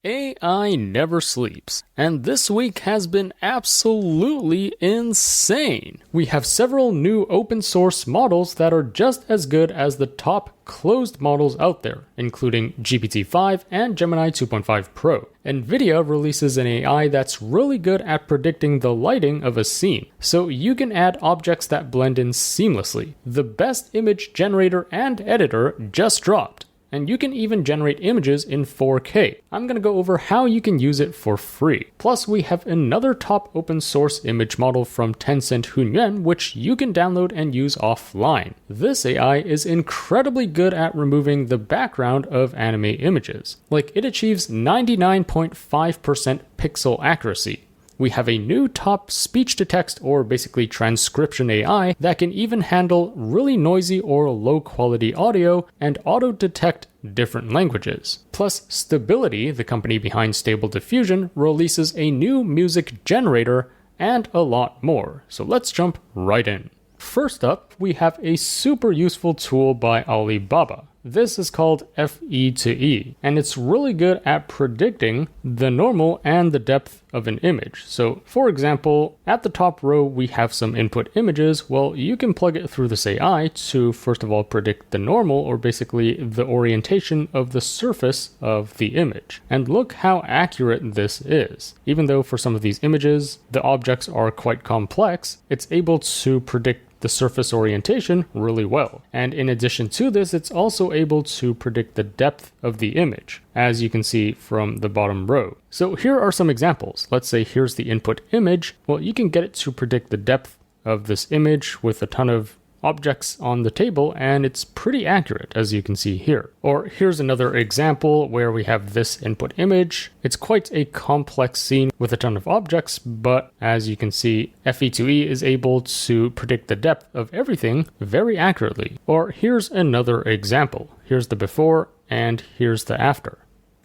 AI never sleeps, and this week has been absolutely insane. We have several new open source models that are just as good as the top closed models out there, including GPT-5 and Gemini 2.5 Pro. NVIDIA releases an AI that's really good at predicting the lighting of a scene, so you can add objects that blend in seamlessly. The best image generator and editor just dropped, and you can even generate images in 4K. I'm going to go over how you can use it for free. Plus, we have another top open source image model from Tencent Hunyuan, which you can download and use offline. This AI is incredibly good at removing the background of anime images. Like, it achieves 99.5% pixel accuracy. We have a new top speech-to-text or basically transcription AI that can even handle really noisy or low-quality audio and auto-detect different languages. Plus, Stability, the company behind Stable Diffusion, releases a new music generator and a lot more. So let's jump right in. First up, we have a super useful tool by Alibaba. This is called Fe2E, and it's really good at predicting the normal and the depth of an image. So, for example, at the top row, we have some input images. Well, you can plug it through this AI to, first of all, predict the normal, or basically the orientation of the surface of the image. And look how accurate this is. Even though for some of these images, the objects are quite complex, it's able to predict the surface orientation really well. And in addition to this, it's also able to predict the depth of the image, as you can see from the bottom row. So here are some examples. Let's say here's the input image. Well, you can get it to predict the depth of this image with a ton of objects on the table, and it's pretty accurate, as you can see here. Or here's another example where we have this input image. It's quite a complex scene with a ton of objects, but as you can see, Fe2E is able to predict the depth of everything very accurately. Or here's another example. Here's the before and here's the after.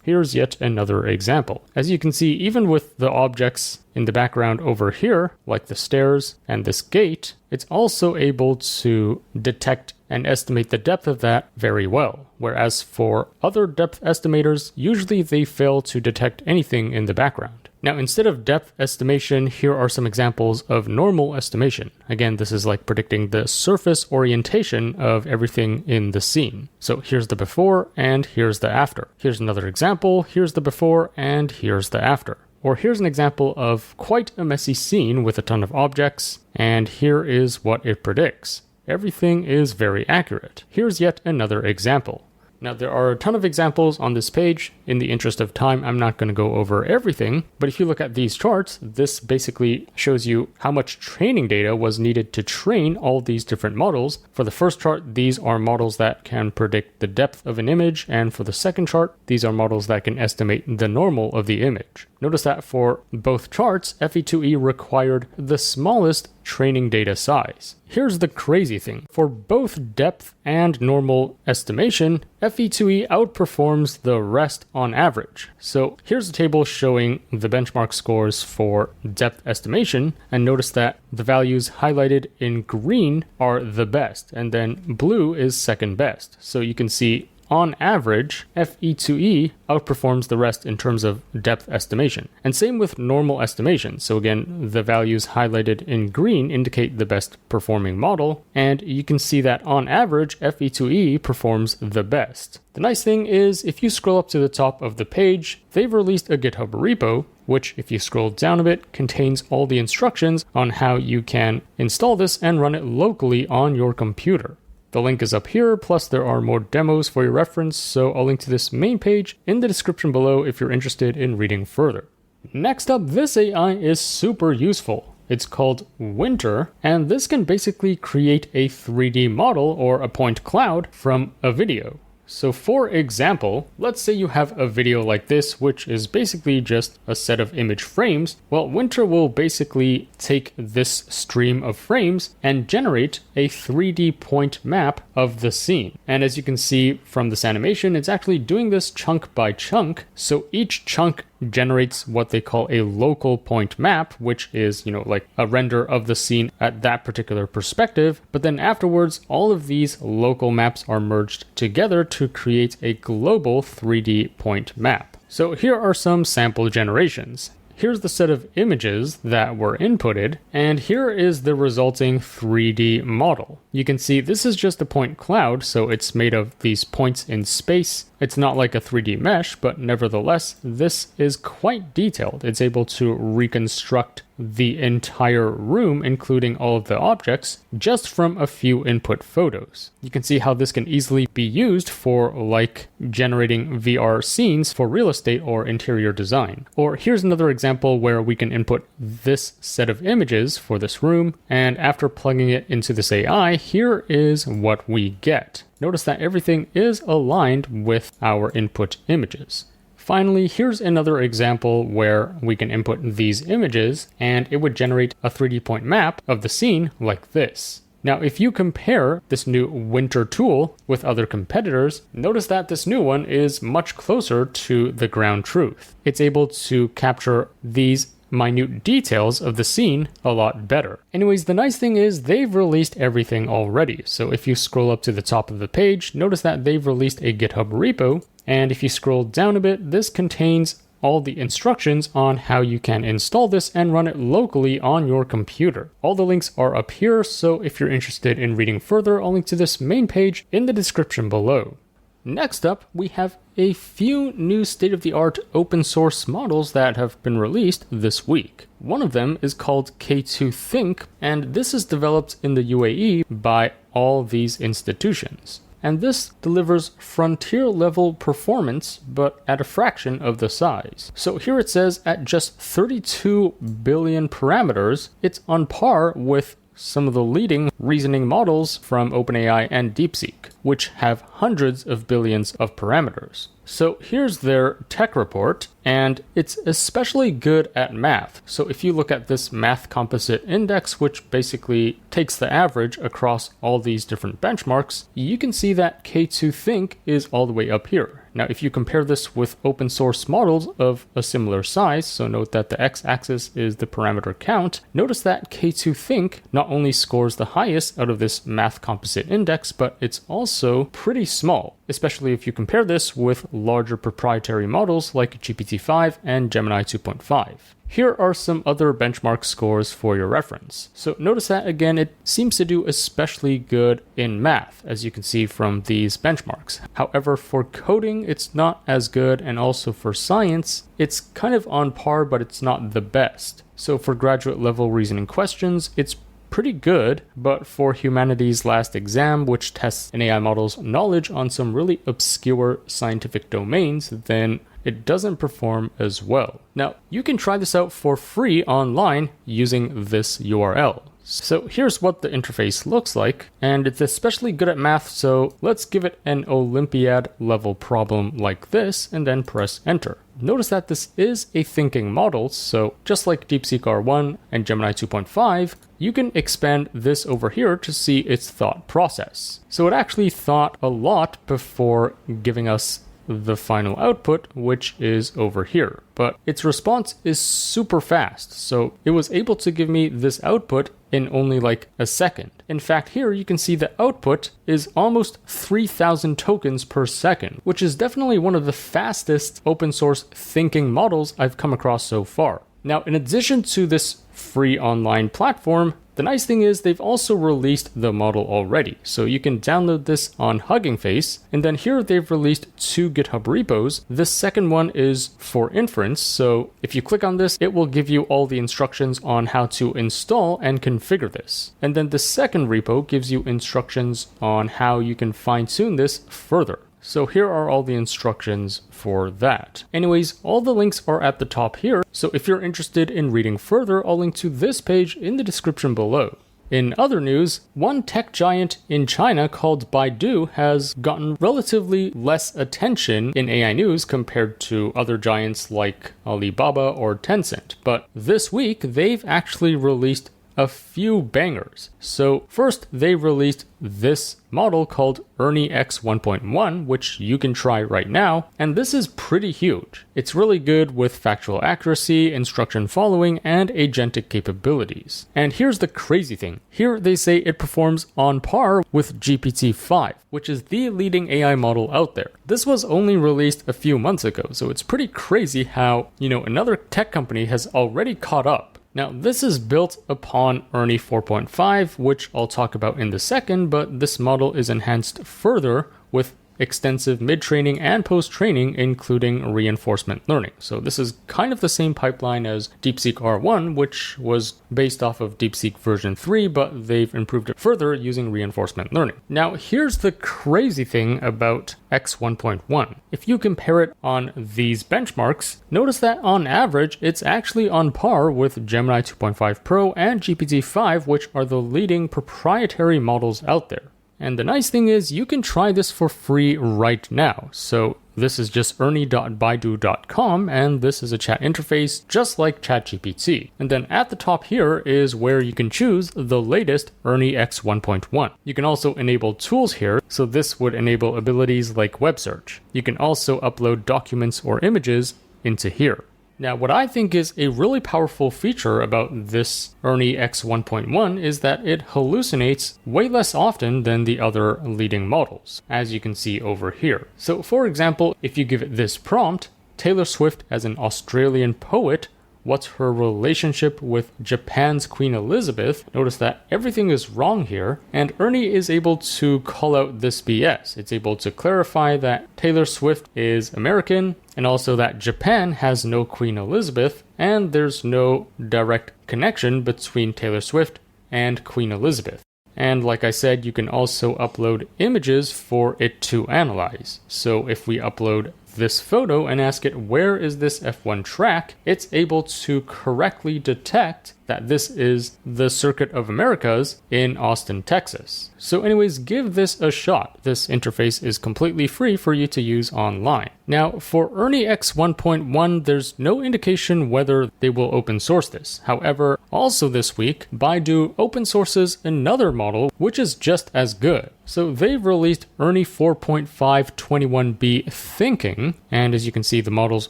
Here's yet another example. As you can see, even with the objects in the background over here, like the stairs and this gate, it's also able to detect and estimate the depth of that very well. Whereas for other depth estimators, usually they fail to detect anything in the background. Now, instead of depth estimation, here are some examples of normal estimation. Again, this is like predicting the surface orientation of everything in the scene. So here's the before and here's the after. Here's another example. Here's the before and here's the after. Or here's an example of quite a messy scene with a ton of objects, and here is what it predicts. Everything is very accurate. Here's yet another example. Now, there are a ton of examples on this page. In the interest of time, I'm not going to go over everything, but if you look at these charts, this basically shows you how much training data was needed to train all these different models. For the first chart, these are models that can predict the depth of an image, and for the second chart, these are models that can estimate the normal of the image. Notice that for both charts, Fe2E required the smallest training data size. Here's the crazy thing. For both depth and normal estimation, Fe2E outperforms the rest on average. So here's a table showing the benchmark scores for depth estimation, and notice that the values highlighted in green are the best, and then blue is second best. So you can see on average, Fe2E outperforms the rest in terms of depth estimation. And same with normal estimation. So again, the values highlighted in green indicate the best performing model, and you can see that on average, Fe2E performs the best. The nice thing is, if you scroll up to the top of the page, they've released a GitHub repo, which, if you scroll down a bit, contains all the instructions on how you can install this and run it locally on your computer. The link is up here, plus there are more demos for your reference, so I'll link to this main page in the description below if you're interested in reading further. Next up, this AI is super useful. It's called Qwen3, and this can basically create a 3D model or a point cloud from a video. So for example, let's say you have a video like this, which is basically just a set of image frames. Well, Qwen3 will basically take this stream of frames and generate a 3D point map of the scene. And as you can see from this animation, it's actually doing this chunk by chunk. So each chunk generates what they call a local point map, which is, like a render of the scene at that particular perspective. But then afterwards, all of these local maps are merged together to create a global 3D point map. So here are some sample generations. Here's the set of images that were inputted, and here is the resulting 3D model. You can see this is just a point cloud, so it's made of these points in space. It's not like a 3D mesh, but nevertheless, this is quite detailed. It's able to reconstruct the entire room, including all of the objects, just from a few input photos. You can see how this can easily be used for like generating VR scenes for real estate or interior design. Or here's another example where we can input this set of images for this room, and after plugging it into this AI, here is what we get. Notice that everything is aligned with our input images. Finally, here's another example where we can input these images and it would generate a 3D point map of the scene like this. Now, if you compare this new winter tool with other competitors, notice that this new one is much closer to the ground truth. It's able to capture these minute details of the scene a lot better. Anyways, the nice thing is they've released everything already. So if you scroll up to the top of the page, notice that they've released a GitHub repo. And if you scroll down a bit, this contains all the instructions on how you can install this and run it locally on your computer. All the links are up here, so if you're interested in reading further, I'll link to this main page in the description below. Next up, we have a few new state-of-the-art open source models that have been released this week. One of them is called K2 Think, and this is developed in the UAE by all these institutions. And this delivers frontier-level performance, but at a fraction of the size. So here it says at just 32 billion parameters, it's on par with some of the leading reasoning models from OpenAI and DeepSeek, which have hundreds of billions of parameters. So here's their tech report, and it's especially good at math. So if you look at this math composite index, which basically takes the average across all these different benchmarks, you can see that K2 Think is all the way up here. Now, if you compare this with open source models of a similar size, so note that the x-axis is the parameter count, notice that K2 Think not only scores the highest out of this math composite index, but it's also pretty small, especially if you compare this with larger proprietary models like GPT-5 and Gemini 2.5. Here are some other benchmark scores for your reference. So notice that again, it seems to do especially good in math, as you can see from these benchmarks. However, for coding, it's not as good, and also for science, it's kind of on par, but it's not the best. So for graduate level reasoning questions, it's pretty good, but for humanities last exam, which tests an AI model's knowledge on some really obscure scientific domains, then it doesn't perform as well. Now, you can try this out for free online using this URL. So here's what the interface looks like, and it's especially good at math, so let's give it an Olympiad level problem like this and then press enter. Notice that this is a thinking model, so just like DeepSeek R1 and Gemini 2.5, you can expand this over here to see its thought process. So it actually thought a lot before giving us the final output, which is over here. But its response is super fast, so it was able to give me this output in only like a second. In fact, here you can see the output is almost 3,000 tokens per second, which is definitely one of the fastest open source thinking models I've come across so far. Now, in addition to this free online platform, the nice thing is they've also released the model already, so you can download this on Hugging Face, and then here they've released 2 GitHub repos. The second one is for inference, so if you click on this, it will give you all the instructions on how to install and configure this. And then the second repo gives you instructions on how you can fine-tune this further. So here are all the instructions for that. Anyways, all the links are at the top here, so if you're interested in reading further, I'll link to this page in the description below. In other news, one tech giant in China called Baidu has gotten relatively less attention in AI news compared to other giants like Alibaba or Tencent. But this week, they've actually released a few bangers. So first, they released this model called Ernie X 1.1, which you can try right now, and this is pretty huge. It's really good with factual accuracy, instruction following, and agentic capabilities. And here's the crazy thing. Here they say it performs on par with GPT-5, which is the leading AI model out there. This was only released a few months ago, so it's pretty crazy how, another tech company has already caught up. Now, this is built upon Ernie 4.5, which I'll talk about in a second, but this model is enhanced further with extensive mid-training and post-training, including reinforcement learning. So this is kind of the same pipeline as DeepSeek R1, which was based off of DeepSeek version 3, but they've improved it further using reinforcement learning. Now, here's the crazy thing about X 1.1. If you compare it on these benchmarks, notice that on average, it's actually on par with Gemini 2.5 Pro and GPT-5, which are the leading proprietary models out there. And the nice thing is you can try this for free right now. So this is just ernie.baidu.com, and this is a chat interface just like ChatGPT. And then at the top here is where you can choose the latest Ernie X 1.1. You can also enable tools here, so this would enable abilities like web search. You can also upload documents or images into here. Now, what I think is a really powerful feature about this Ernie X 1.1 is that it hallucinates way less often than the other leading models, as you can see over here. So, for example, if you give it this prompt, Taylor Swift as an Australian poet, what's her relationship with Japan's Queen Elizabeth? Notice that everything is wrong here, and Ernie is able to call out this BS. It's able to clarify that Taylor Swift is American, and also that Japan has no Queen Elizabeth, and there's no direct connection between Taylor Swift and Queen Elizabeth. And like I said, you can also upload images for it to analyze. So if we upload this photo and ask it, where is this F1 track? It's able to correctly detect that this is the Circuit of Americas in Austin, Texas. So anyways, give this a shot. This interface is completely free for you to use online. Now, for Ernie X 1.1, there's no indication whether they will open source this. However, also this week, Baidu open sources another model, which is just as good. So they've released Ernie 4.5 21B Thinking, and as you can see, the models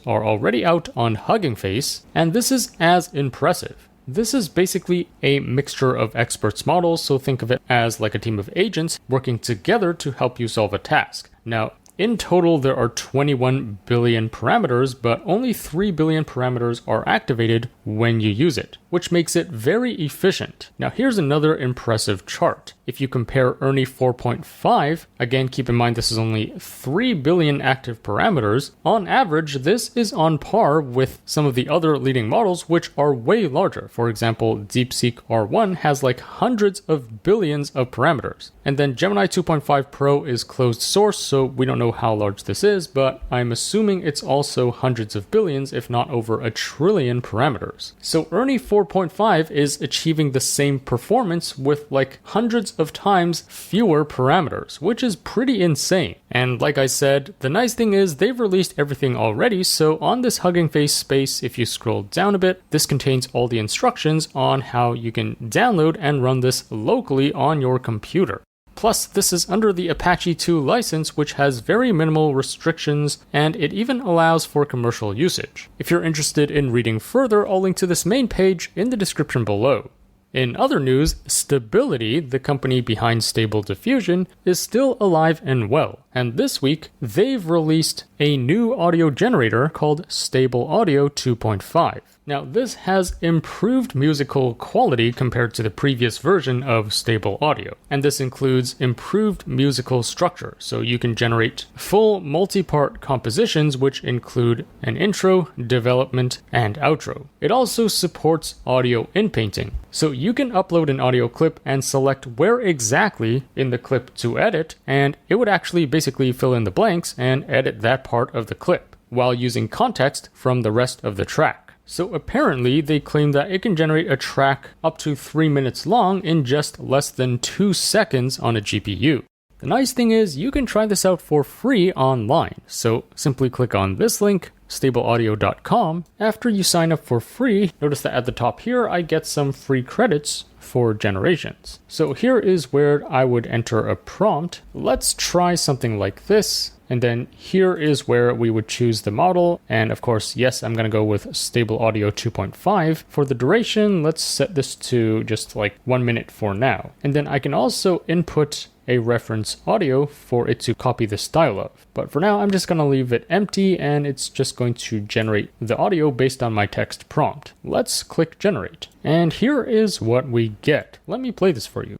are already out on Hugging Face, and this is as impressive. This is basically a mixture of experts models, so think of it as like a team of agents working together to help you solve a task. Now, in total, there are 21 billion parameters, but only 3 billion parameters are activated when you use it, which makes it very efficient. Now, here's another impressive chart. If you compare Ernie 4.5, again, keep in mind this is only 3 billion active parameters. On average, this is on par with some of the other leading models, which are way larger. For example, DeepSeek R1 has like hundreds of billions of parameters. And then Gemini 2.5 Pro is closed source, so we don't know how large this is, but I'm assuming it's also hundreds of billions, if not over a trillion parameters. So Ernie 4.5 is achieving the same performance with like hundreds of times fewer parameters, which is pretty insane. And like I said, the nice thing is they've released everything already, so on this Hugging Face space, if you scroll down a bit, this contains all the instructions on how you can download and run this locally on your computer. Plus, this is under the Apache 2 license, which has very minimal restrictions, and it even allows for commercial usage. If you're interested in reading further, I'll link to this main page in the description below. In other news, Stability, the company behind Stable Diffusion, is still alive and well. And this week, they've released a new audio generator called Stable Audio 2.5. Now, this has improved musical quality compared to the previous version of Stable Audio. And this includes improved musical structure. So you can generate full multi-part compositions, which include an intro, development, and outro. It also supports audio inpainting. So you can upload an audio clip and select where exactly in the clip to edit, and it would actually basically fill in the blanks and edit that part of the clip, while using context from the rest of the track. So apparently they claim that it can generate a track up to 3 minutes long in just less than 2 seconds on a GPU. The nice thing is you can try this out for free online. So simply click on this link, stableaudio.com, after you sign up for free, notice that at the top here, I get some free credits for generations. So here is where I would enter a prompt. Let's try something like this. And then here is where we would choose the model. And of course, yes, I'm going to go with Stable Audio 2.5. For the duration, let's set this to just like 1 minute for now. And then I can also input a reference audio for it to copy the style of. But for now, I'm just going to leave it empty and it's just going to generate the audio based on my text prompt. Let's click generate. And here is what we get. Let me play this for you.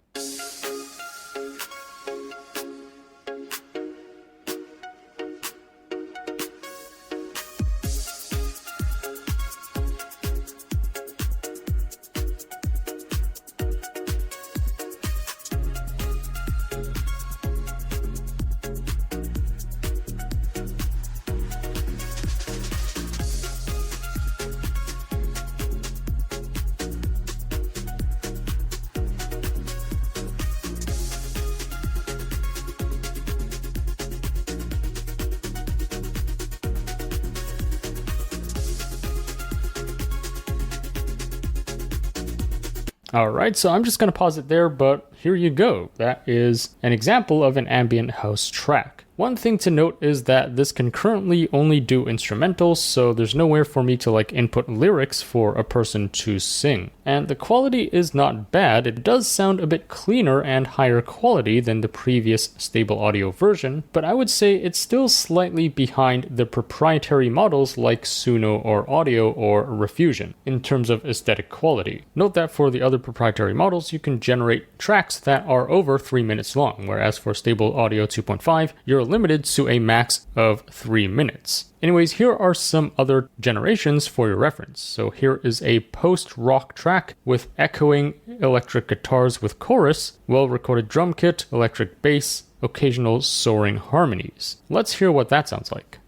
Alright, so I'm just going to pause it there, but here you go. That is an example of an ambient house track. One thing to note is that this can currently only do instrumentals, so there's nowhere for me to like input lyrics for a person to sing. And the quality is not bad. It does sound a bit cleaner and higher quality than the previous stable audio version, but I would say it's still slightly behind the proprietary models like Suno or Audio or Refusion in terms of aesthetic quality. Note that for the other proprietary models, you can generate tracks that are over 3 minutes long, whereas for stable audio 2.5, you're limited to a max of 3 minutes. Anyways, here are some other generations for your reference. So here is a post-rock track with echoing electric guitars with chorus, well-recorded drum kit, electric bass, occasional soaring harmonies. Let's hear what that sounds like.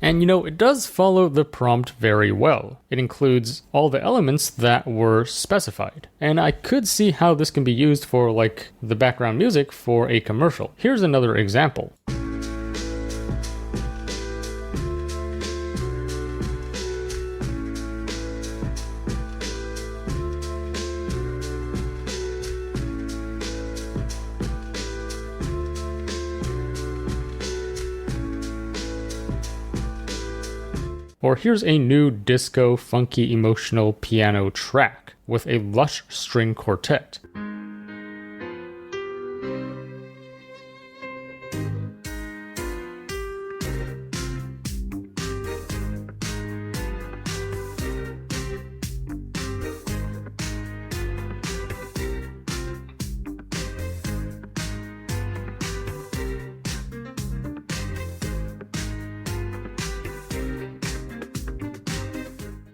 And you know, it does follow the prompt very well. It includes all the elements that were specified. And I could see how this can be used for like the background music for a commercial. Here's another example. Or here's a new disco, funky, emotional piano track with a lush string quartet.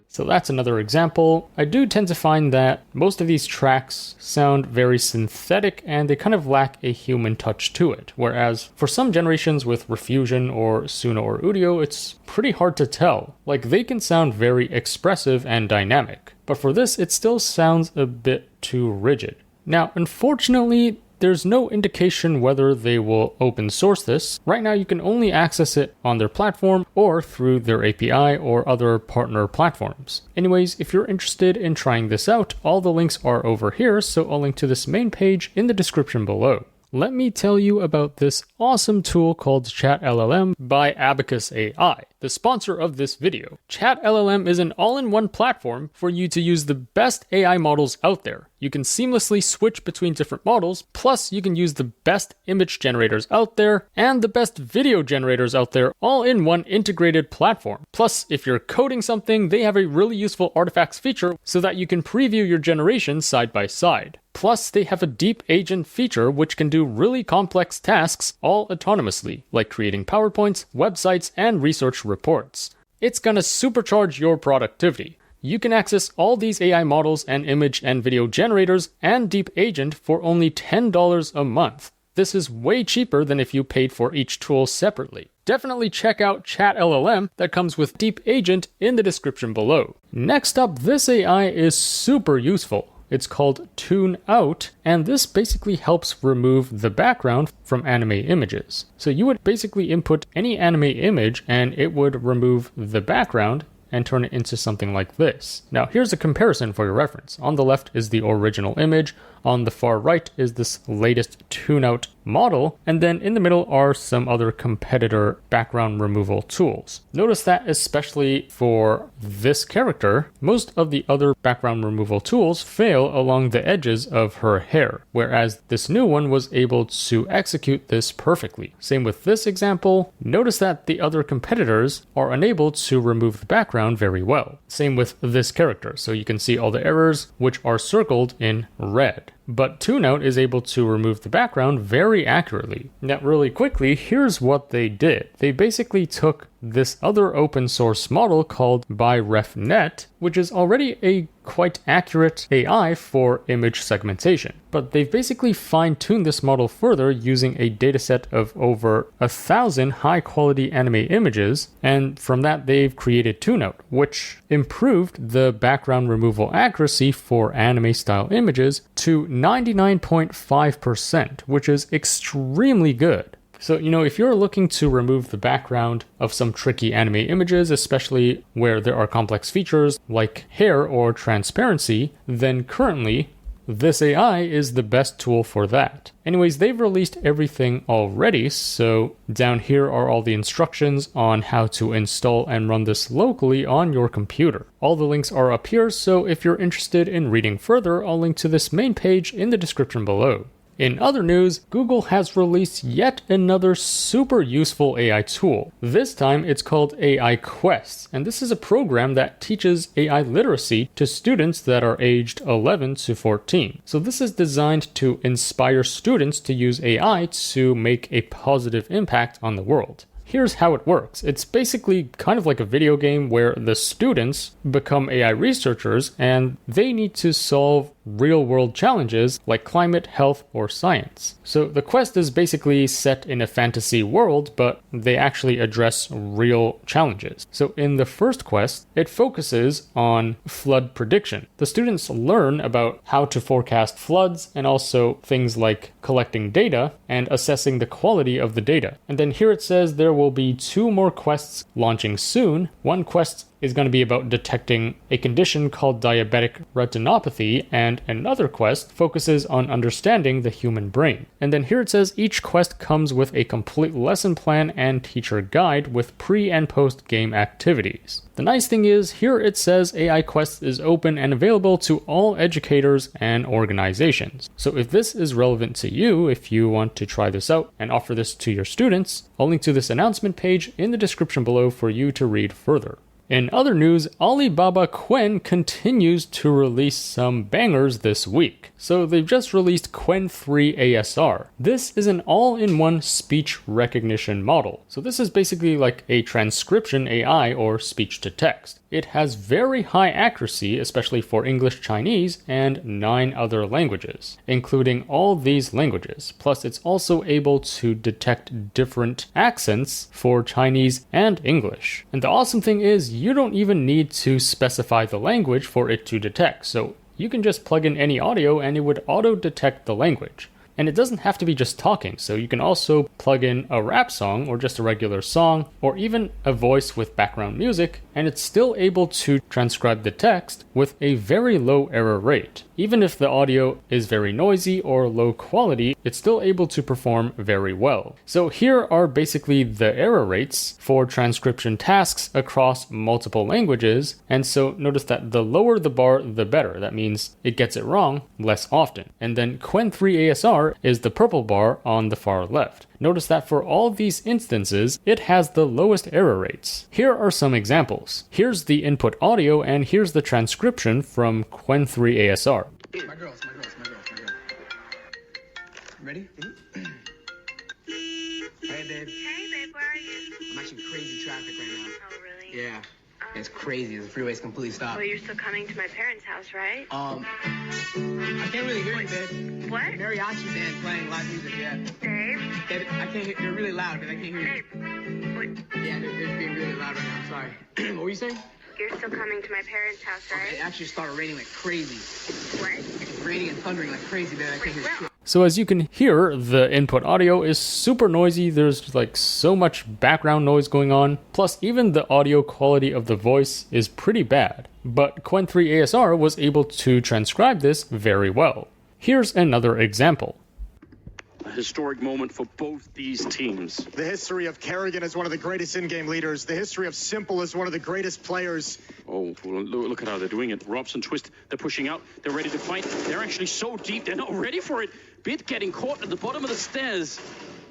So that's another example. I do tend to find that most of these tracks sound very synthetic and they kind of lack a human touch to it. Whereas for some generations with Refusion or Suno or Udio, it's pretty hard to tell. Like they can sound very expressive and dynamic. But for this, it still sounds a bit too rigid. Now, unfortunately, there's no indication whether they will open source this. Right now, you can only access it on their platform or through their API or other partner platforms. Anyways, if you're interested in trying this out, all the links are over here, so I'll link to this main page in the description below. Let me tell you about this awesome tool called ChatLLM by Abacus AI, the sponsor of this video. ChatLLM is an all-in-one platform for you to use the best AI models out there. You can seamlessly switch between different models, plus you can use the best image generators out there and the best video generators out there all in one integrated platform. Plus, if you're coding something, they have a really useful artifacts feature so that you can preview your generation side by side. Plus, they have a deep agent feature which can do really complex tasks all autonomously, like creating PowerPoints, websites, and research reports. It's gonna supercharge your productivity. You can access all these AI models and image and video generators and deep agent for only $10 a month. This is way cheaper than if you paid for each tool separately. Definitely check out ChatLLM that comes with deep agent in the description below. Next up, this AI is super useful. It's called ToonOut, and this basically helps remove the background from anime images. So you would basically input any anime image and it would remove the background and turn it into something like this. Now here's a comparison for your reference. On the left is the original image, on the far right is this latest ToonOut model, and then in the middle are some other competitor background removal tools. Notice that especially for this character, most of the other background removal tools fail along the edges of her hair, whereas this new one was able to execute this perfectly. Same with this example. Notice that the other competitors are unable to remove the background very well. Same with this character, so you can see all the errors which are circled in red. But ToonOut is able to remove the background very accurately. Now really quickly, here's what they did. They basically took this other open source model called ByRefNet, which is already a quite accurate AI for image segmentation. But they've basically fine-tuned this model further using a dataset of over 1,000 high-quality anime images, and from that they've created ToonOut, which improved the background removal accuracy for anime-style images to 99.5%, which is extremely good. So, if you're looking to remove the background of some tricky anime images, especially where there are complex features like hair or transparency, then currently this AI is the best tool for that. Anyways, they've released everything already, so down here are all the instructions on how to install and run this locally on your computer. All the links are up here, so if you're interested in reading further, I'll link to this main page in the description below. In other news, Google has released yet another super useful AI tool. This time it's called AI Quests, and this is a program that teaches AI literacy to students that are aged 11 to 14. So this is designed to inspire students to use AI to make a positive impact on the world. Here's how it works. It's basically kind of like a video game where the students become AI researchers and they need to solve real-world challenges like climate, health, or science. So the quest is basically set in a fantasy world, but they actually address real challenges. So in the first quest, it focuses on flood prediction. The students learn about how to forecast floods and also things like collecting data and assessing the quality of the data. And then here it says there will be 2 more quests launching soon. One quest is going to be about detecting a condition called diabetic retinopathy, and another quest focuses on understanding the human brain. And then here it says each quest comes with a complete lesson plan and teacher guide with pre- and post-game activities. The nice thing is, here it says AI Quests is open and available to all educators and organizations. So if this is relevant to you, if you want to try this out and offer this to your students, I'll link to this announcement page in the description below for you to read further. In other news, Alibaba Qwen continues to release some bangers this week. So they've just released Qwen3 ASR. This is an all-in-one speech recognition model. So this is basically like a transcription AI or speech to text. It has very high accuracy, especially for English, Chinese, and 9 other languages, including all these languages. Plus, it's also able to detect different accents for Chinese and English. And the awesome thing is, you don't even need to specify the language for it to detect. So you can just plug in any audio and it would auto-detect the language. And it doesn't have to be just talking, so you can also plug in a rap song or just a regular song or even a voice with background music, and it's still able to transcribe the text with a very low error rate. Even if the audio is very noisy or low quality, it's still able to perform very well. So here are basically the error rates for transcription tasks across multiple languages, and so notice that the lower the bar, the better. That means it gets it wrong less often. And then Qwen3 ASR is the purple bar on the far left. Notice that for all of these instances, it has the lowest error rates. Here are some examples. Here's the input audio, and here's the transcription from Qwen3 ASR. My girls. Ready? Hey, babe. Hey, babe, where are you? I'm actually in crazy traffic right now. Oh, really? Yeah. It's crazy. The freeway's completely stopped. Well, you're still coming to my parents' house, right? I can't really hear you, babe. What? Mariachi band playing live music, yeah. Dave? Babe, I can't hear. They're really loud, but I can't hear you. Babe, what? Yeah, they're being really loud right now. I'm sorry. What were you saying? You're still coming to my parents' house, right? Okay, it actually started raining like crazy. What? It's raining and thundering like crazy, babe. I can't hear shit. So as you can hear, the input audio is super noisy. There's like so much background noise going on. Plus, even the audio quality of the voice is pretty bad. But Qwen3 ASR was able to transcribe this very well. Here's another example. A historic moment for both these teams. The history of Kerrigan as one of the greatest in-game leaders. The history of Simple as one of the greatest players. Oh, well, look at how they're doing it. Robson, Twist, they're pushing out. They're ready to fight. They're actually so deep, they're not ready for it. Bit getting caught at the bottom of the stairs.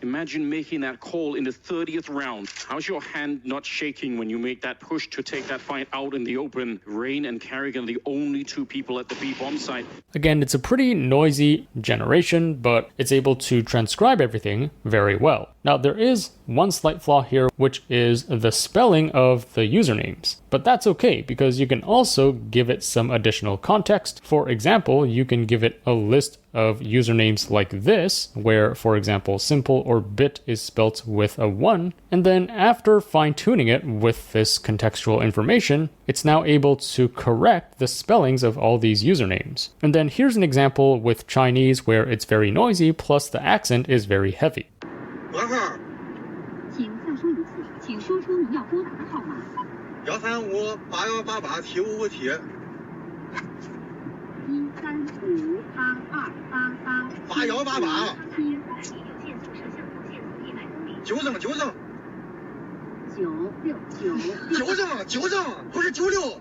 Imagine making that call in the 30th round. How's your hand not shaking when you make that push to take that fight out in the open? Rain and Kerrigan, the only two people at the B-bomb site. Again, it's a pretty noisy generation, but it's able to transcribe everything very well. Now, there is one slight flaw here, which is the spelling of the usernames. But that's okay, because you can also give it some additional context. For example, you can give it a list of usernames like this, where, for example, simple or bit is spelt with a 1, and then after fine-tuning it with this contextual information, it's now able to correct the spellings of all these usernames. And then here's an example with Chinese where it's very noisy, plus the accent is very heavy. 多号？请再说一次，请说出您要拨打的号码。13581887557。1358288。纠正。969。不是96。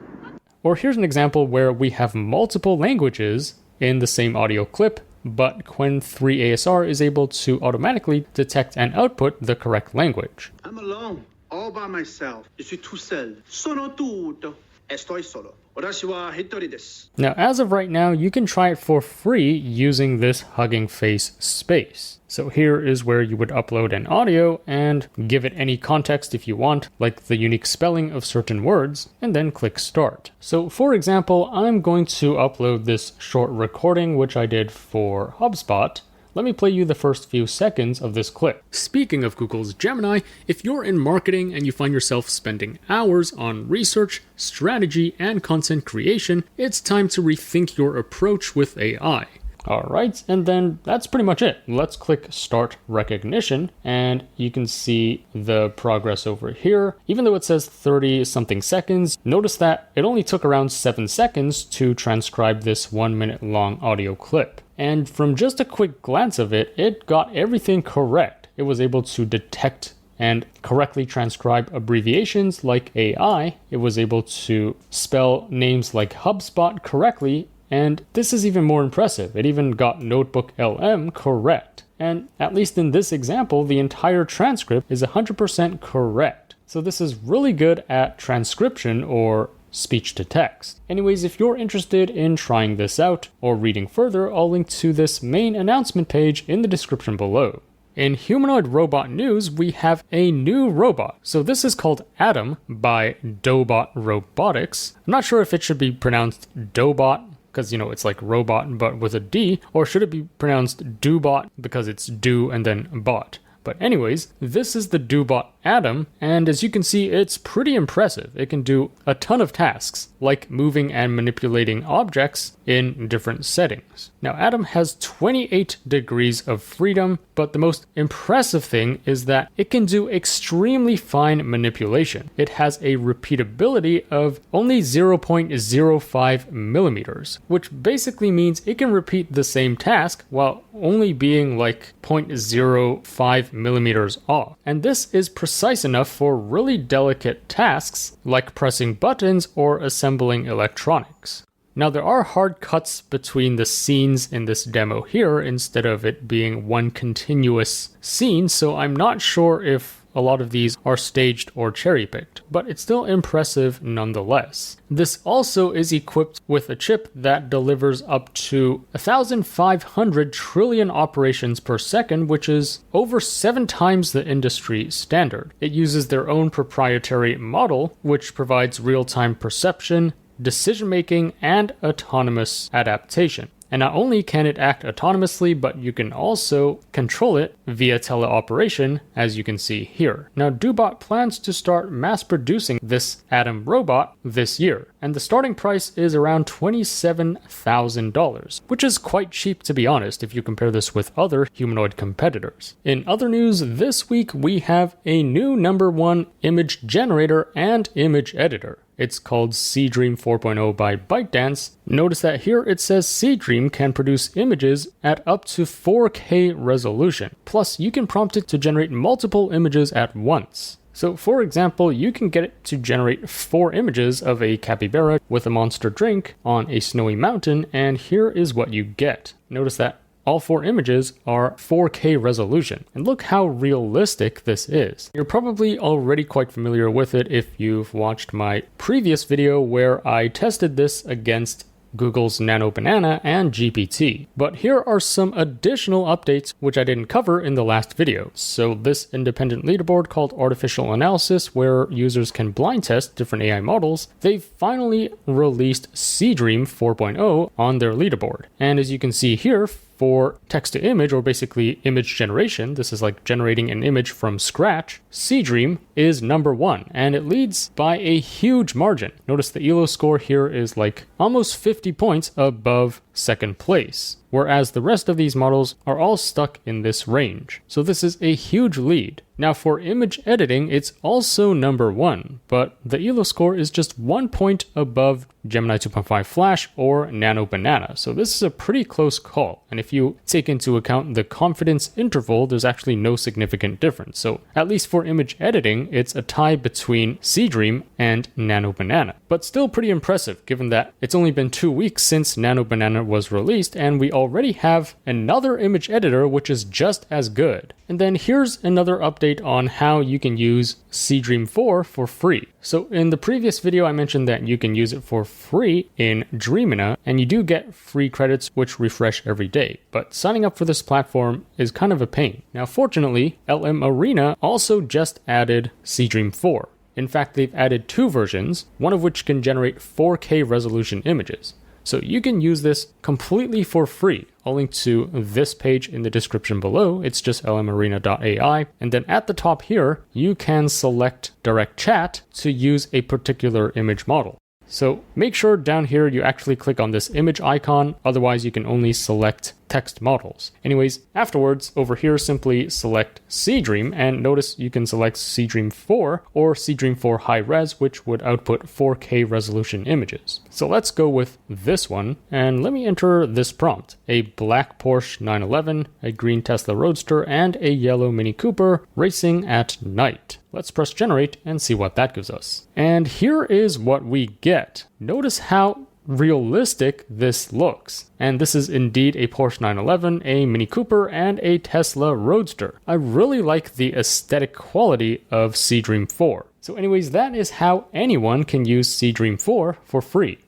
Or here's an example where we have multiple languages in the same audio clip, but Qwen3 ASR is able to automatically detect and output the correct language. I'm alone, all by myself. Je suis tout seul. Sono tutto. Estoy solo. 私は一人です。 Now, as of right now, you can try it for free using this Hugging Face space. So here is where you would upload an audio and give it any context if you want, like the unique spelling of certain words, and then click start. So for example, I'm going to upload this short recording, which I did for HubSpot. Let me play you the first few seconds of this clip. Speaking of Google's Gemini, if you're in marketing and you find yourself spending hours on research, strategy, and content creation, it's time to rethink your approach with AI. Alright, and then that's pretty much it. Let's click Start Recognition, and you can see the progress over here. Even though it says 30-something seconds, notice that it only took around 7 seconds to transcribe this 1-minute-long audio clip. And from just a quick glance of it, it got everything correct. It was able to detect and correctly transcribe abbreviations like AI. It was able to spell names like HubSpot correctly. And this is even more impressive. It even got Notebook LM correct. And at least in this example, the entire transcript is 100% correct. So this is really good at transcription or speech to text. Anyways, if you're interested in trying this out or reading further, I'll link to this main announcement page in the description below. In humanoid robot news, we have a new robot. So this is called Atom by Dobot Robotics. I'm not sure if it should be pronounced Dobot, because, you know, it's like robot but with a D, or should it be pronounced Dobot because it's do and then bot. But anyways, this is the Dobot Atom, and as you can see, it's pretty impressive. It can do a ton of tasks, like moving and manipulating objects in different settings. Now, Atom has 28 degrees of freedom, but the most impressive thing is that it can do extremely fine manipulation. It has a repeatability of only 0.05 millimeters, which basically means it can repeat the same task while only being like 0.05 millimeters off. And this is precise enough for really delicate tasks like pressing buttons or assembling electronics. Now, there are hard cuts between the scenes in this demo here instead of it being one continuous scene, so I'm not sure if a lot of these are staged or cherry-picked, but it's still impressive nonetheless. This also is equipped with a chip that delivers up to 1,500 trillion operations per second, which is over 7 times the industry standard. It uses their own proprietary model, which provides real-time perception, decision-making, and autonomous adaptation. And not only can it act autonomously, but you can also control it via teleoperation, as you can see here. Now, Dobot plans to start mass producing this Atom robot this year, and the starting price is around $27,000, which is quite cheap, to be honest, if you compare this with other humanoid competitors. In other news, this week we have a new #1 image generator and image editor. It's called Seedream 4.0 by ByteDance. Notice that here it says Seedream can produce images at up to 4K resolution. Plus, you can prompt it to generate multiple images at once. So, for example, you can get it to generate 4 images of a capybara with a monster drink on a snowy mountain, and here is what you get. Notice that all 4 images are 4K resolution. And look how realistic this is. You're probably already quite familiar with it if you've watched my previous video where I tested this against Google's Nano Banana and GPT. But here are some additional updates which I didn't cover in the last video. So this independent leaderboard called Artificial Analysis, where users can blind test different AI models, they've finally released Seedream 4.0 on their leaderboard. And as you can see here, for text-to-image, or basically image generation, this is like generating an image from scratch, Seedream is #1, and it leads by a huge margin. Notice the ELO score here is like almost 50 points above second place, whereas the rest of these models are all stuck in this range. So this is a huge lead. Now for image editing, it's also #1, but the ELO score is just 1 point above Gemini 2.5 Flash or Nano Banana. So this is a pretty close call. And if you take into account the confidence interval, there's actually no significant difference. So at least for image editing, it's a tie between Seedream and Nano Banana. But still pretty impressive, given that it's only been 2 weeks since Nano Banana was released, and we already have another image editor which is just as good. And then here's another update on how you can use Seedream 4 for free. So in the previous video, I mentioned that you can use it for free in Dreamina, and you do get free credits which refresh every day. But signing up for this platform is kind of a pain. Now, fortunately, LM Arena also just added Seedream 4. In fact, they've added 2 versions, one of which can generate 4K resolution images. So you can use this completely for free. I'll link to this page in the description below. It's just lmarena.ai. And then at the top here, you can select direct chat to use a particular image model. So make sure down here you actually click on this image icon, otherwise you can only select text models. Anyways, afterwards, over here, simply select Seedream, and notice you can select Seedream 4 or Seedream 4 High Res, which would output 4K resolution images. So let's go with this one, and let me enter this prompt. A black Porsche 911, a green Tesla Roadster, and a yellow Mini Cooper racing at night. Let's press generate and see what that gives us. And here is what we get. Notice how realistic this looks. And this is indeed a Porsche 911, a Mini Cooper, and a Tesla Roadster. I really like the aesthetic quality of Seedream 4. So anyways, that is how anyone can use Seedream 4 for free.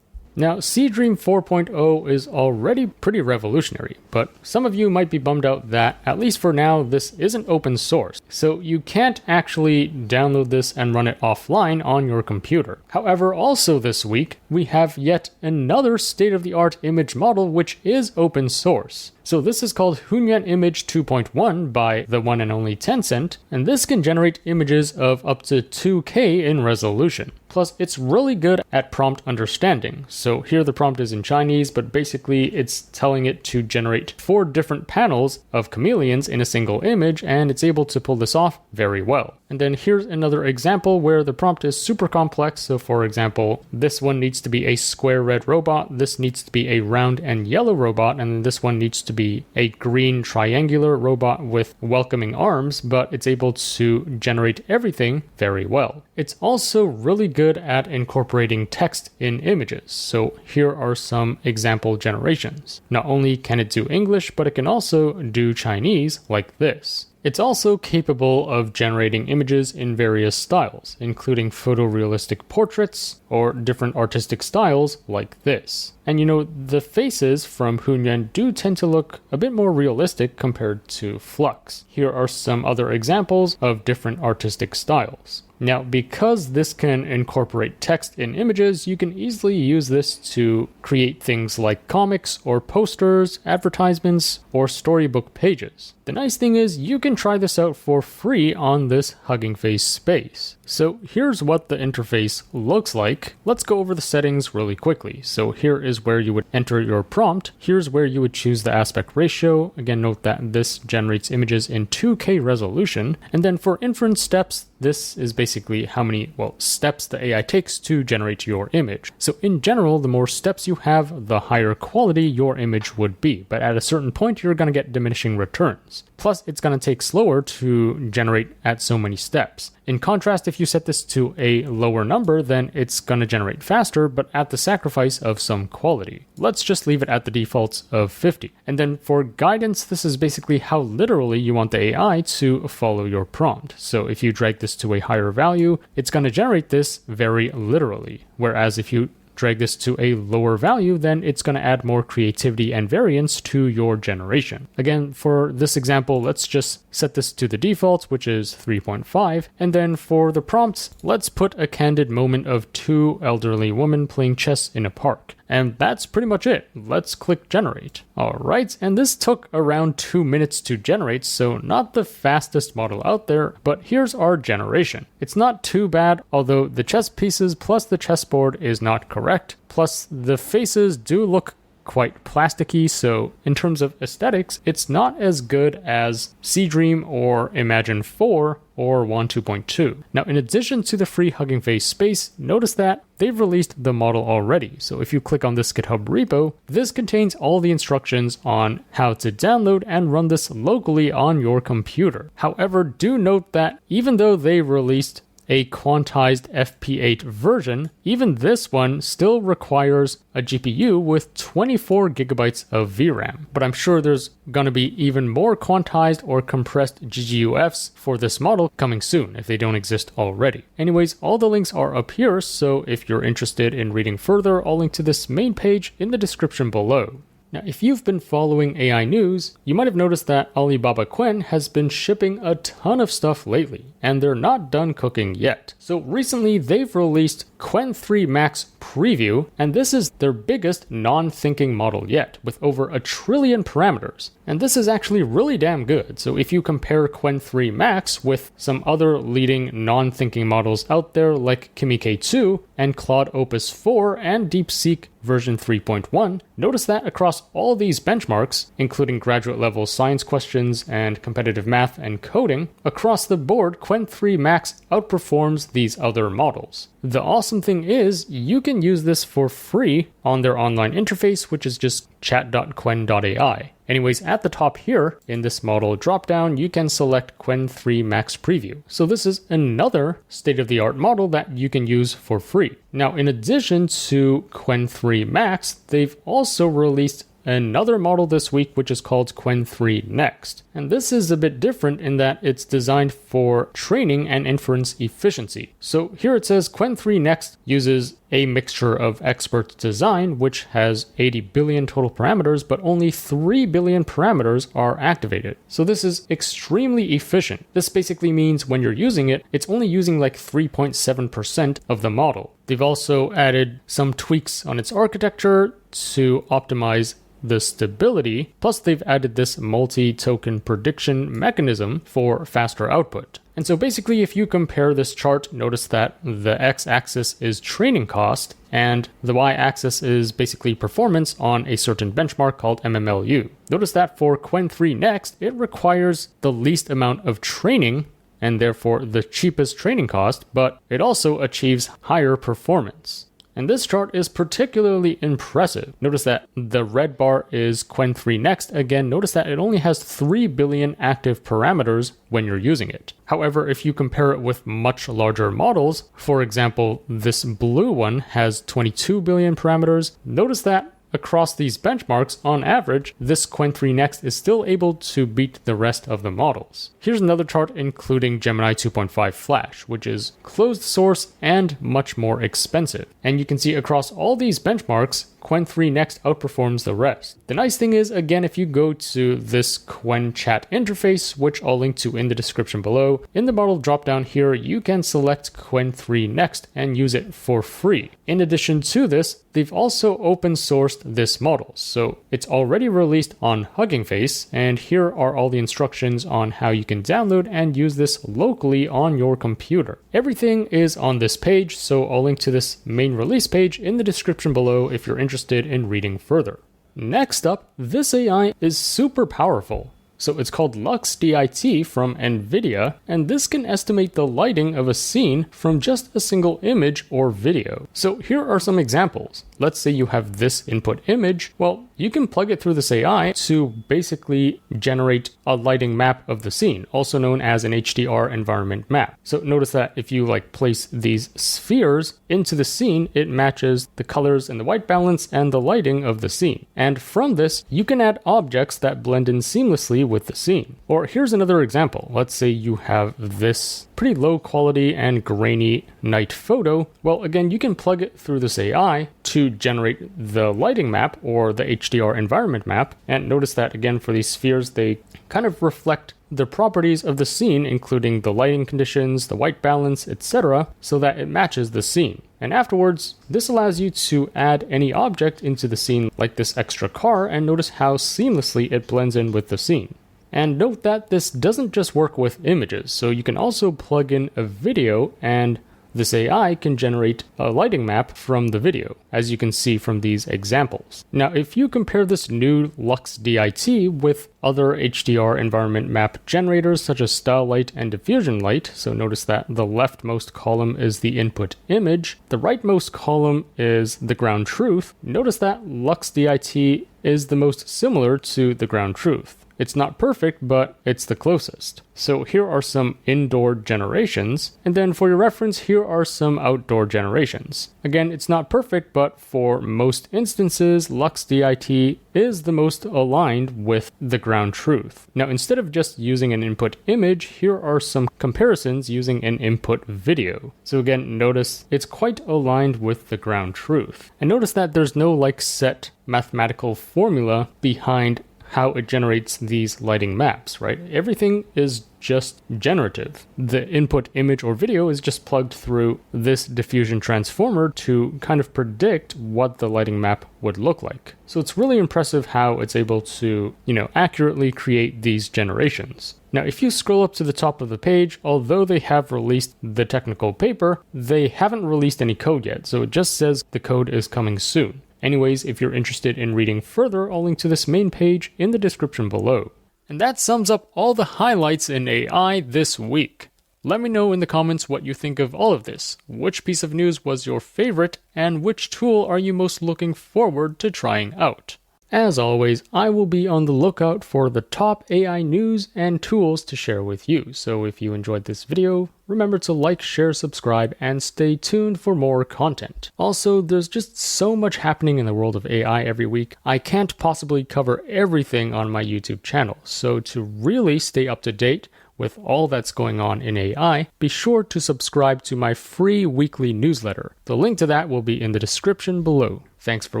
Now, Seedream 4.0 is already pretty revolutionary, but some of you might be bummed out that, at least for now, this isn't open source, so you can't actually download this and run it offline on your computer. However, also this week, we have yet another state-of-the-art image model which is open source. So this is called Hunyuan Image 2.1 by the one and only Tencent, and this can generate images of up to 2K in resolution. Plus, it's really good at prompt understanding. So here the prompt is in Chinese, but basically it's telling it to generate 4 different panels of chameleons in a single image, and it's able to pull this off very well. And then here's another example where the prompt is super complex. So for example, this one needs to be a square red robot, this needs to be a round and yellow robot, and this one needs to be a green triangular robot with welcoming arms, but it's able to generate everything very well. It's also really good at incorporating text in images. So here are some example generations. Not only can it do English, but it can also do Chinese like this. It's also capable of generating images in various styles, including photorealistic portraits or different artistic styles like this. And you know, the faces from Hunyuan do tend to look a bit more realistic compared to Flux. Here are some other examples of different artistic styles. Now, because this can incorporate text in images, you can easily use this to create things like comics or posters, advertisements, or storybook pages. The nice thing is you can try this out for free on this Hugging Face space. So here's what the interface looks like. Let's go over the settings really quickly. So here is where you would enter your prompt. Here's where you would choose the aspect ratio. Again, note that this generates images in 2K resolution. And then for inference steps, this is basically how many, steps the AI takes to generate your image. So in general, the more steps you have, the higher quality your image would be. But at a certain point, you're going to get diminishing returns. Plus, it's going to take slower to generate at so many steps. In contrast, if you set this to a lower number, then it's going to generate faster, but at the sacrifice of some quality. Let's just leave it at the defaults of 50. And then for guidance, this is basically how literally you want the AI to follow your prompt. So if you drag this to a higher value, it's going to generate this very literally. Whereas if you drag this to a lower value, then it's going to add more creativity and variance to your generation. Again, for this example, let's just set this to the default, which is 3.5. And then for the prompts, let's put a candid moment of 2 elderly women playing chess in a park. And that's pretty much it. Let's click generate. All right, and this took around 2 minutes to generate, so not the fastest model out there, but here's our generation. It's not too bad, although the chess pieces plus the chessboard is not correct. Plus, the faces do look quite plasticky, so in terms of aesthetics, it's not as good as Seedream or Imagen 4 or Qwen 2.2. Now, in addition to the free Hugging Face space, notice that they've released the model already. So if you click on this GitHub repo, this contains all the instructions on how to download and run this locally on your computer. However, do note that even though they released a quantized FP8 version, even this one still requires a GPU with 24 gigabytes of VRAM. But I'm sure there's gonna be even more quantized or compressed GGUFs for this model coming soon if they don't exist already. Anyways, all the links are up here, so if you're interested in reading further, I'll link to this main page in the description below. Now, if you've been following AI news, you might have noticed that Alibaba Qwen has been shipping a ton of stuff lately, and they're not done cooking yet. So recently, they've released Qwen3 Max Preview, and this is their biggest non-thinking model yet, with over 1 trillion parameters. And this is actually really damn good. So if you compare Qwen3 Max with some other leading non-thinking models out there like Kimi K2 and Claude Opus 4 and DeepSeek version 3.1, notice that across all these benchmarks, including graduate level science questions and competitive math and coding, across the board, Qwen3 Max outperforms these other models. The awesome thing is you can use this for free on their online interface, which is just chat.qwen.ai. Anyways, at the top here in this model dropdown, you can select Qwen3 Max Preview. So this is another state-of-the-art model that you can use for free. Now, in addition to Qwen3 Max, they've also released another model this week, which is called Qwen3 Next. And this is a bit different in that it's designed for training and inference efficiency. So here it says Qwen3 Next uses a mixture of expert design, which has 80 billion total parameters, but only 3 billion parameters are activated. So this is extremely efficient. This basically means when you're using it, it's only using like 3.7% of the model. They've also added some tweaks on its architecture to optimize the stability, plus they've added this multi-token prediction mechanism for faster output. And so basically, if you compare this chart, notice that the x-axis is training cost and the y-axis is basically performance on a certain benchmark called MMLU. Notice that for Qwen3 Next, it requires the least amount of training and therefore the cheapest training cost, but it also achieves higher performance. And this chart is particularly impressive. Notice that the red bar is Qwen3 Next. Again, notice that it only has 3 billion active parameters when you're using it. However, if you compare it with much larger models, for example, this blue one has 22 billion parameters, notice that across these benchmarks, on average, this Qwen3 Next is still able to beat the rest of the models. Here's another chart including Gemini 2.5 Flash, which is closed source and much more expensive. And you can see across all these benchmarks, Qwen3 Next outperforms the rest. The nice thing is, again, if you go to this Qwen chat interface, which I'll link to in the description below, in the model dropdown here, you can select Qwen3 Next and use it for free. In addition to this, they've also open sourced this model. So it's already released on Hugging Face, and here are all the instructions on how you can download and use this locally on your computer. Everything is on this page, so I'll link to this main release page in the description below if you're interested in reading further. Next up, this AI is super powerful. So it's called LuxDiT from NVIDIA, and this can estimate the lighting of a scene from just a single image or video. So here are some examples. Let's say you have this input image. Well, you can plug it through this AI to basically generate a lighting map of the scene, also known as an HDR environment map. So notice that if you place these spheres into the scene, it matches the colors and the white balance and the lighting of the scene. And from this, you can add objects that blend in seamlessly with the scene. Or here's another example. Let's say you have this pretty low quality and grainy night photo. Well, again, you can plug it through this AI to generate the lighting map or the HDR environment map. And notice that again, for these spheres, they kind of reflect the properties of the scene, including the lighting conditions, the white balance, etc., so that it matches the scene. And afterwards, this allows you to add any object into the scene, like this extra car, and notice how seamlessly it blends in with the scene. And note that this doesn't just work with images, so you can also plug in a video and this AI can generate a lighting map from the video, as you can see from these examples. Now, if you compare this new LuxDiT with other HDR environment map generators such as Starlight and Diffusion Light, so notice that the leftmost column is the input image, the rightmost column is the ground truth, notice that LuxDiT is the most similar to the ground truth. It's not perfect, but it's the closest. So here are some indoor generations, and then for your reference, here are some outdoor generations. Again, it's not perfect, but for most instances, LuxDiT is the most aligned with the ground truth. Now, instead of just using an input image, here are some comparisons using an input video. So again, notice it's quite aligned with the ground truth. And notice that there's no set mathematical formula behind how it generates these lighting maps, right? Everything is just generative. The input image or video is just plugged through this diffusion transformer to kind of predict what the lighting map would look like. So it's really impressive how it's able to, accurately create these generations. Now, if you scroll up to the top of the page, although they have released the technical paper, they haven't released any code yet. So it just says the code is coming soon. Anyways, if you're interested in reading further, I'll link to this main page in the description below. And that sums up all the highlights in AI this week. Let me know in the comments what you think of all of this. Which piece of news was your favorite, and which tool are you most looking forward to trying out? As always, I will be on the lookout for the top AI news and tools to share with you. So if you enjoyed this video, remember to like, share, subscribe, and stay tuned for more content. Also, there's just so much happening in the world of AI every week. I can't possibly cover everything on my YouTube channel. So to really stay up to date with all that's going on in AI, be sure to subscribe to my free weekly newsletter. The link to that will be in the description below. Thanks for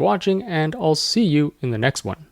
watching, and I'll see you in the next one.